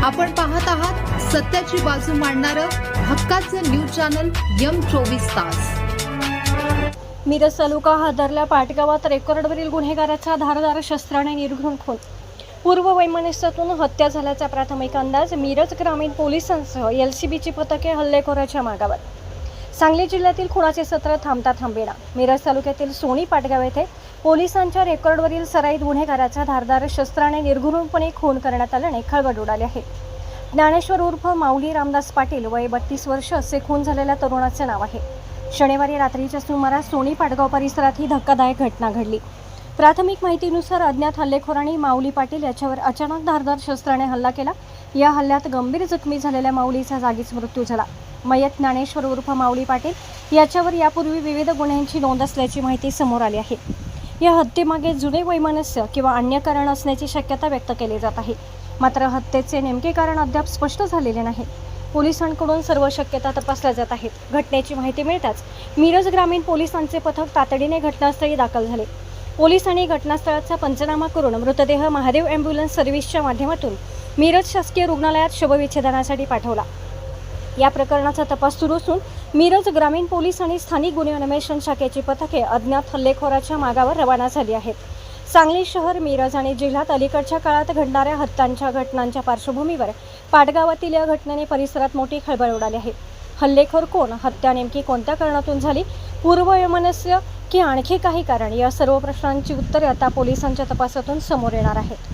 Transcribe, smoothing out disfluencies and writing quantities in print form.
आपण पाहत आहात सत्याची बाजू मांडणारं हक्काचं न्यूज चॅनल M24 तास। मिरज तालुका हदरल्या पाटगावात रेकॉर्डवरील गुन्हेगाराचा धारदार शस्त्राने निर्घृण खून, पूर्व वैमनस्यातून हत्या झाल्याचा प्राथमिक अंदाज। मिरज ग्रामीण पोलिसांसह LCBची पथके हल्लेखोराच्या मागावर। सांगली जिल्ह्यातील खुनाचे सत्र थांबता थांबेना। मिरज तालुक्यातील सोनी पाटगाव येथे पोलिसांच्या रेकॉर्डवरील सराईत गुन्हेगाराचा धारदार शस्त्राने निर्घृणपणे खून करण्यात आल्याने खळबळ उडाली आहे। ज्ञानेश्वर उर्फ माऊली रामदास पाटील वय 32 वर्ष असे खून झालेल्या तरुणाचे नाव आहे। शनिवारी रात्रीच्या सुमारास सोनी पाटगाव परिसरात ही धक्कादायक घटना घडली। प्राथमिक माहितीनुसार अज्ञात हल्लेखोरांनी माऊली पाटील याच्यावर अचानक धारदार शस्त्राने हल्ला केला। या हल्ल्यात गंभीर जखमी झालेल्या माऊलीचा जागीच मृत्यू झाला। मयत ज्ञानेश्वर उर्फ माऊली पाटील याच्यावर यापूर्वी विविध गुन्ह्यांची नोंद असल्याची माहिती समोर आली आहे। या हत्येमागे जुने वैमनस्य किंवा अन्य कारण असण्याची शक्यता व्यक्त केली जात आहे। मात्र हत्येचे नेमके कारण अद्याप स्पष्ट झालेले नाही। पोलिसांकडून सर्व शक्यता तपासल्या जात आहेत। घटनेची माहिती मिळताच मिरज ग्रामीण पोलिसांचे पथक तातडीने घटनास्थळी दाखल झाले। पोलिसांनी घटनास्थळाचा पंचनामा करून मृतदेह महादेव ॲम्ब्युलन्स सर्व्हिसच्या माध्यमातून मिरज शासकीय रुग्णालयात शवविच्छेदनासाठी पाठवला। या प्रकरणाचा तपास सुरू असून मिरज ग्रामीण पोलीस आणि स्थानिक गुन्हे अन्वेषण शाखेची पथके अज्ञात हल्लेखोराच्या मागावर रवाना झाली आहेत। सांगली शहर, मिरज आणि जिल्ह्यात अलीकडच्या काळात घडणाऱ्या हत्यांच्या घटनांच्या पार्श्वभूमीवर पाटगावातील या घटनेने परिसरात मोठी खळबळ उडाली आहे। हल्लेखोर कोण, हत्या नेमकी कोणत्या कारणातून झाली, पूर्व वैमनस्य की आणखी काही कारण, या सर्व प्रश्नांची उत्तरे आता पोलिसांच्या तपासातून समोर येणार आहेत।